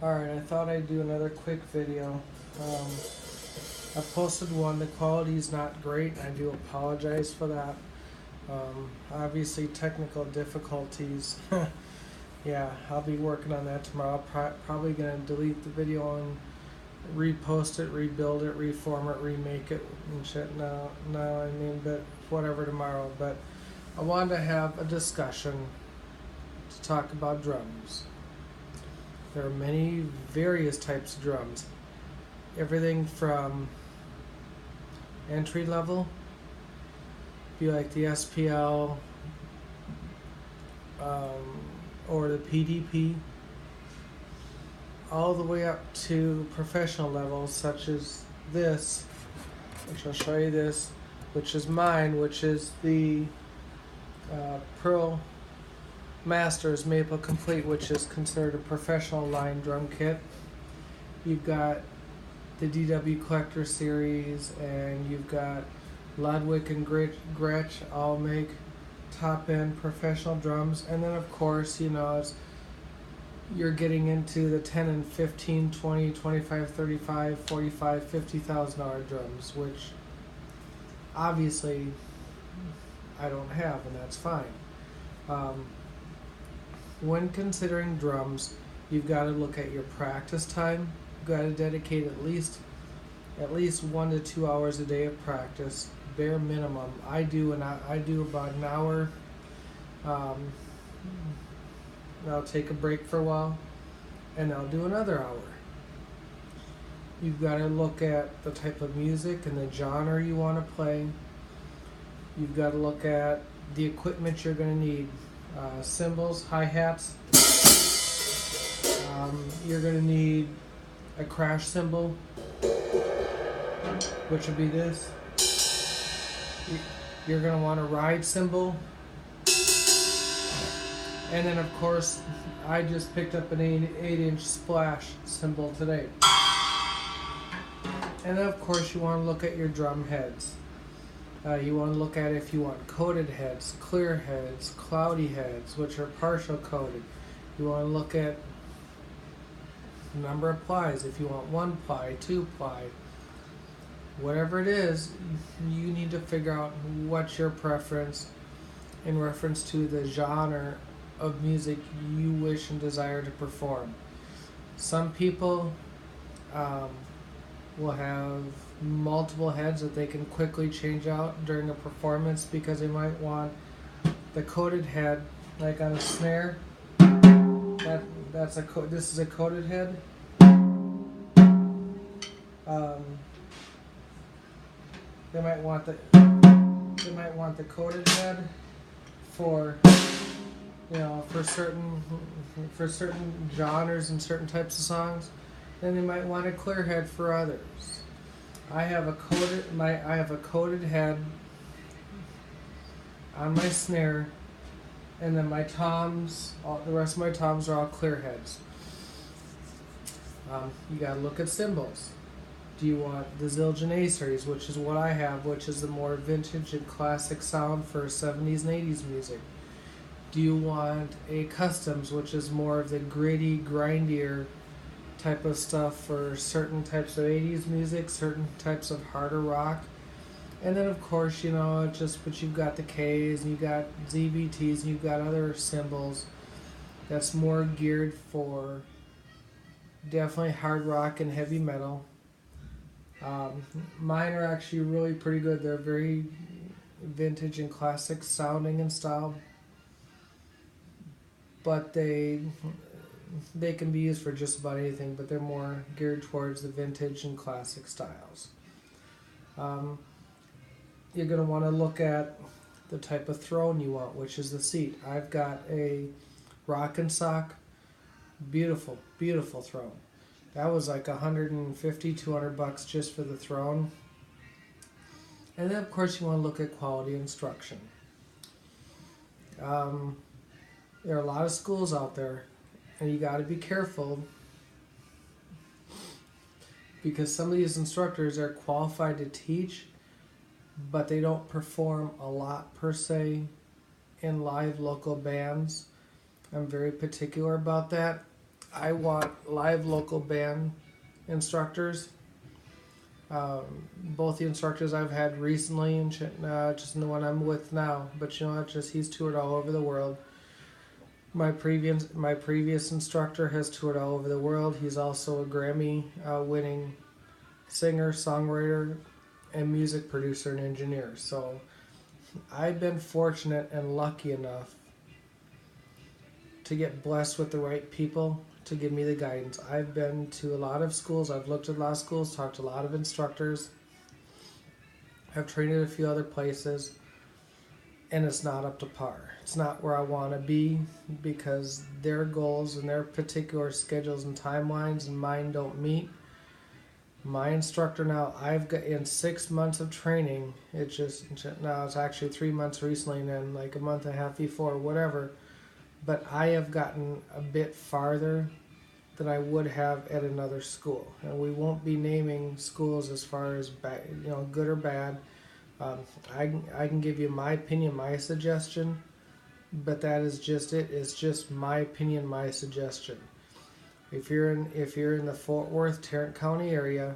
Alright, I thought I'd do another quick video. I posted one, the quality is not great, and I do apologize for that. Obviously, technical difficulties. Yeah, I'll be working on that tomorrow. Probably gonna delete the video and repost it, rebuild it, reform it, remake it, and shit. But whatever tomorrow. But I wanted to have a discussion to talk about drums. There are many various types of drums. Everything from entry level, be like the SPL or the PDP, all the way up to professional levels such as this, which I'll show you this, which is mine, which is the Pearl Masters Maple Complete, which is considered a professional line drum kit. You've got the DW Collector Series, and you've got Ludwig and Gretsch all make top-end professional drums. And then of course, as you're getting into the 10 and 15, 20, 25, 35, 45, $50,000 drums, which obviously I don't have, and that's fine. When considering drums, you've got to look at your practice time. You've got to dedicate at least 1 to 2 hours a day of practice, bare minimum. I do about an hour. I'll take a break for a while, and I'll do another hour. You've got to look at the type of music and the genre you want to play. You've got to look at the equipment you're going to need. Cymbals, hi-hats. You're going to need a crash cymbal, which would be this. You're going to want a ride cymbal. And then of course, I just picked up an 8-inch splash cymbal today. And then of course you want to look at your drum heads. You want to look at if you want coated heads, clear heads, cloudy heads, which are partial coated. You want to look at the number of plies, if you want 1 ply, 2 ply. Whatever it is, you need to figure out what's your preference in reference to the genre of music you wish and desire to perform. Some people will have multiple heads that they can quickly change out during a performance because they might want the coated head, like on a snare. This is a coated head. They might want the coated head for certain genres and certain types of songs. Then they might want a clear head for others. I have a coated head on my snare, and then my toms, the rest of my toms are all clear heads. You gotta look at cymbals. Do you want the Zildjian A series, which is what I have, which is the more vintage and classic sound for 70s and 80s music? Do you want a Customs, which is more of the gritty, grindier type of stuff for certain types of 80s music, certain types of harder rock? And then of course, but you've got the Ks, and you've got ZBTs, and you've got other cymbals that's more geared for definitely hard rock and heavy metal. Mine are actually really pretty good. They're very vintage and classic sounding and style, but they can be used for just about anything, but they're more geared towards the vintage and classic styles. You're going to want to look at the type of throne you want, which is the seat. I've got a Rock and Sock, beautiful, beautiful throne. That was like $150, $200 just for the throne. And then of course you want to look at quality instruction. There are a lot of schools out there, and you got to be careful because some of these instructors are qualified to teach, but they don't perform a lot per se in live local bands. I'm very particular about that. I want live local band instructors. Both the instructors I've had recently, and just the one I'm with now. But you know what? Just he's toured all over the world. My previous instructor has toured all over the world. He's also a Grammy winning singer, songwriter, and music producer and engineer. So I've been fortunate and lucky enough to get blessed with the right people to give me the guidance. I've been to a lot of schools. I've looked at a lot of schools, talked to a lot of instructors. I've trained at a few other places, and it's not up to par. It's not where I want to be because their goals and their particular schedules and timelines and mine don't meet. My instructor now, I've got in 6 months of training, now it's actually 3 months recently and then like a month and a half before, whatever. But I have gotten a bit farther than I would have at another school. And we won't be naming schools as far as good or bad. I can give you my opinion, my suggestion, but that is just it. It's just my opinion, my suggestion. If you're in the Fort Worth, Tarrant County area,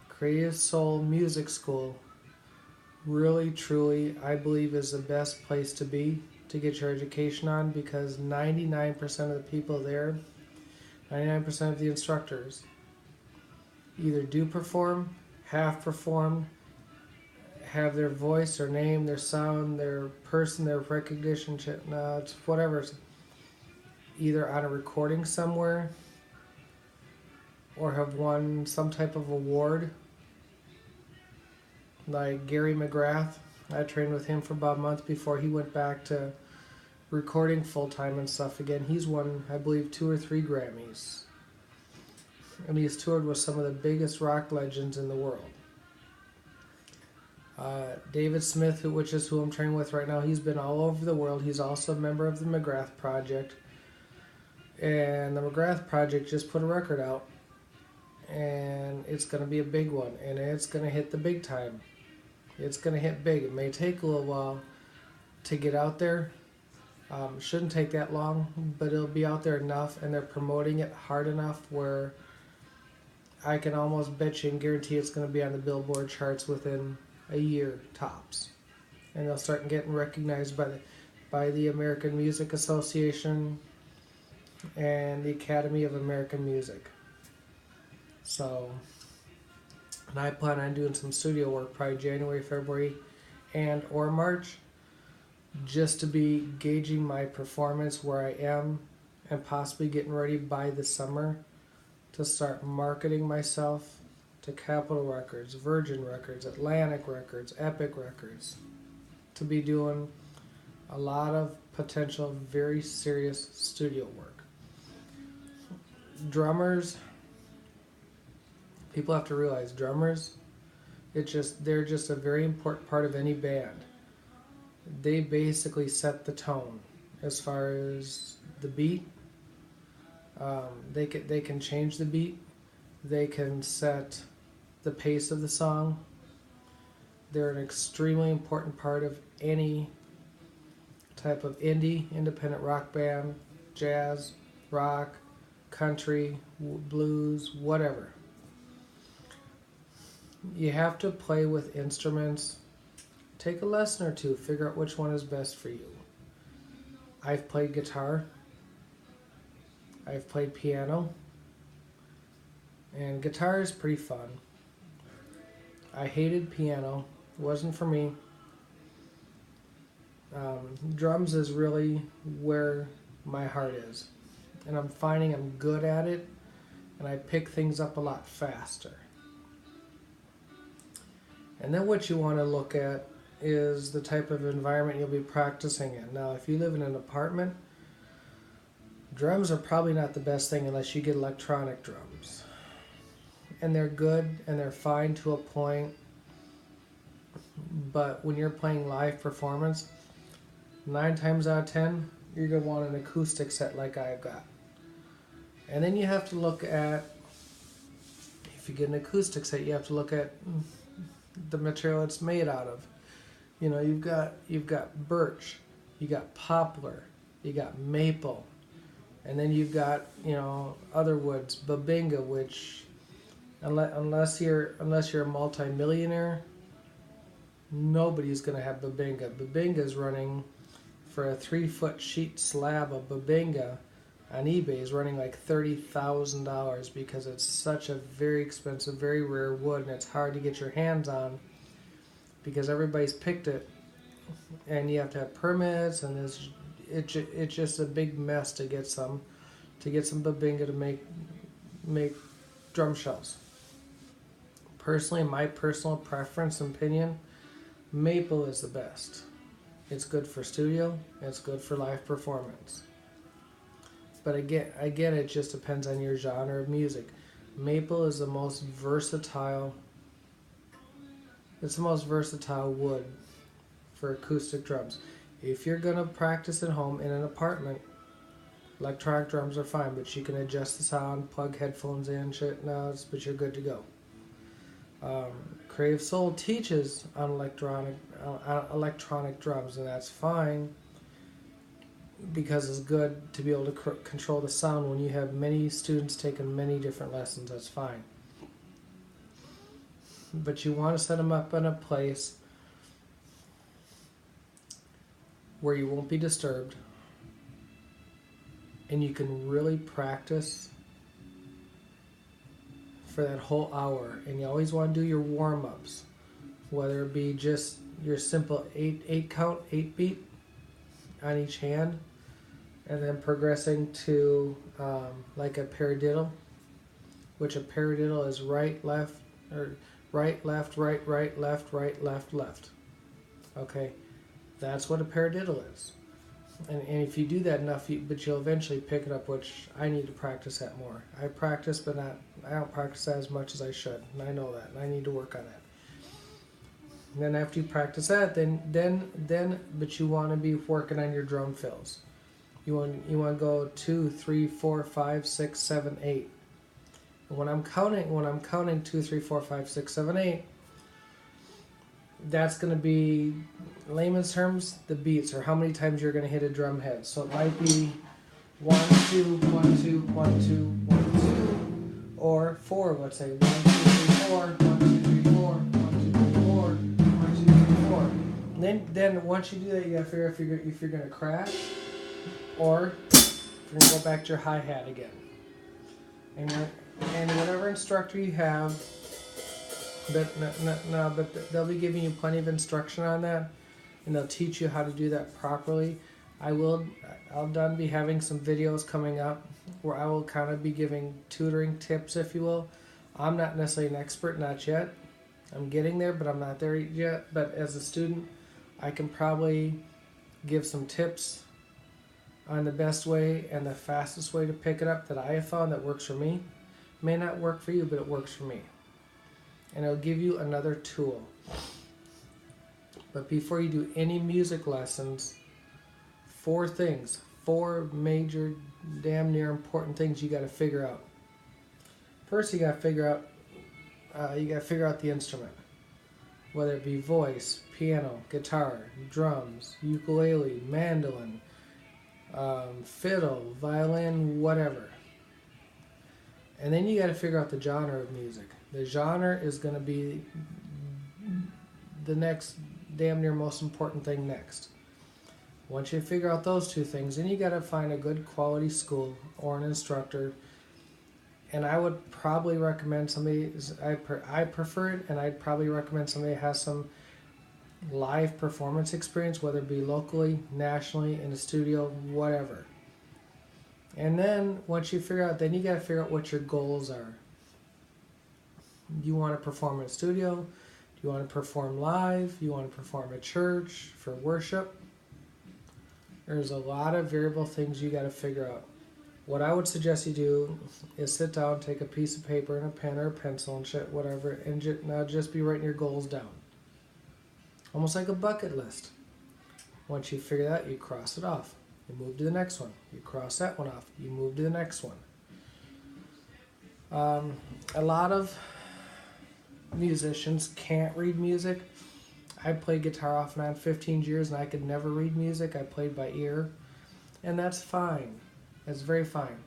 Creative Soul Music School, really truly I believe is the best place to be to get your education on, because 99% of the people there, 99% of the instructors either do perform, have performed, have their voice, their name, their sound, their person, their recognition, it's whatever, either on a recording somewhere or have won some type of award. Like Gary McGrath, I trained with him for about a month before he went back to recording full-time and stuff again. He's won, I believe, 2 or 3 Grammys. And he's toured with some of the biggest rock legends in the world. David Smith, which is who I'm training with right now, he's been all over the world. He's also a member of the McGrath Project. And the McGrath Project just put a record out. And it's going to be a big one. And it's going to hit the big time. It's going to hit big. It may take a little while to get out there. Shouldn't take that long, but it'll be out there enough, and they're promoting it hard enough where I can almost bet you and guarantee it's going to be on the Billboard charts within a year tops. And they'll start getting recognized by the American Music Association and the Academy of American Music. So, and I plan on doing some studio work probably January, February, and or March, just to be gauging my performance where I am and possibly getting ready by the summer to start marketing myself to Capitol Records, Virgin Records, Atlantic Records, Epic Records, to be doing a lot of potential very serious studio work. Drummers, people have to realize drummers, they're just a very important part of any band. They basically set the tone as far as the beat. They can change the beat. They can set the pace of the song. They're an extremely important part of any type of indie, independent rock band, jazz, rock, country, blues, whatever. You have to play with instruments. Take a lesson or two, figure out which one is best for you. I've played guitar. I've played piano. And guitar is pretty fun. I hated piano. It wasn't for me. Drums is really where my heart is. And I'm finding I'm good at it. And I pick things up a lot faster. And then what you want to look at is the type of environment you'll be practicing in. Now, if you live in an apartment, drums are probably not the best thing unless you get electronic drums. And they're good and they're fine to a point. But when you're playing live performance, 9 times out of 10, you're going to want an acoustic set like I've got. And then you have to look at, if you get an acoustic set, you have to look at the material it's made out of. You know, you've got birch, you got poplar, you got maple, And then you've got, other woods, babinga, which unless you're a multimillionaire, nobody's gonna have babinga. Babinga is running for a 3-foot sheet slab of babinga on eBay is running like $30,000 because it's such a very expensive, very rare wood, and it's hard to get your hands on because everybody's picked it, and you have to have permits, and it's just a big mess to get some babinga to make drum shells. Personally, my personal preference and opinion, maple is the best. It's good for studio, it's good for live performance. But again, it just depends on your genre of music. Maple is the most versatile. It's the most versatile wood for acoustic drums. If you're gonna practice at home in an apartment, electronic drums are fine, but you can adjust the sound, plug headphones in, shit. But you're good to go. Creative Soul teaches on electronic drums, and that's fine. Because it's good to be able to control the sound when you have many students taking many different lessons. That's fine. But you want to set them up in a place where you won't be disturbed and you can really practice for that whole hour. And you always want to do your warm-ups, whether it be just your simple 8 count, 8 beat on each hand, and then progressing to like a paradiddle, which a paradiddle is right, left, or right, left, right, right, left, right, left, left. Okay, that's what a paradiddle is. And if you do that enough, but you'll eventually pick it up, which I need to practice that more. I practice, but I don't practice that as much as I should, and I know that, and I need to work on that. And then after you practice that, but you want to be working on your drum fills. You want to go 2, 3, 4, 5, 6, 7, 8. And when I'm counting 2, 3, 4, 5, 6, 7, 8, that's going to be, layman's terms, the beats, or how many times you're going to hit a drum head. So it might be 1, 2, 1, 2, 1, 2, 1, 2, or 4. Let's say 1, 2, 3, 4, 1, 2, 3, 4, 1, 2, 3, 4, 1, 2, 3, 4. And then once you do that, you got to figure out if you're going to crash, or you're going to go back to your hi-hat again. And whatever instructor you have, but they'll be giving you plenty of instruction on that, and they'll teach you how to do that properly. I'll be having some videos coming up where I will kind of be giving tutoring tips, if you will. I'm not necessarily an expert, not yet. I'm getting there, but I'm not there yet. But as a student, I can probably give some tips on the best way and the fastest way to pick it up that I have found that works for me. May not work for you, but it works for me. And it'll give you another tool. But before you do any music lessons, 4 major, damn near important things you got to figure out. First, you got to figure out the instrument, whether it be voice, piano, guitar, drums, ukulele, mandolin, fiddle, violin, whatever. And then you got to figure out the genre of music. The genre is going to be the next damn near most important thing next. Once you figure out those 2 things, then you got to find a good quality school or an instructor. And I would probably recommend somebody, I prefer it, and I'd probably recommend somebody that has some live performance experience, whether it be locally, nationally, in the studio, whatever. And then once you figure out, then you got to figure out what your goals are. Do you want to perform in a studio? Do you want to perform live? Do you want to perform at church for worship? There's a lot of variable things you got to figure out. What I would suggest you do is sit down, take a piece of paper and a pen or a pencil and shit, whatever, and just be writing your goals down. Almost like a bucket list. Once you figure that, you cross it off. You move to the next one. You cross that one off. You move to the next one. A lot of musicians can't read music. I played guitar off and on 15 years and I could never read music. I played by ear, and that's fine. It's very fine.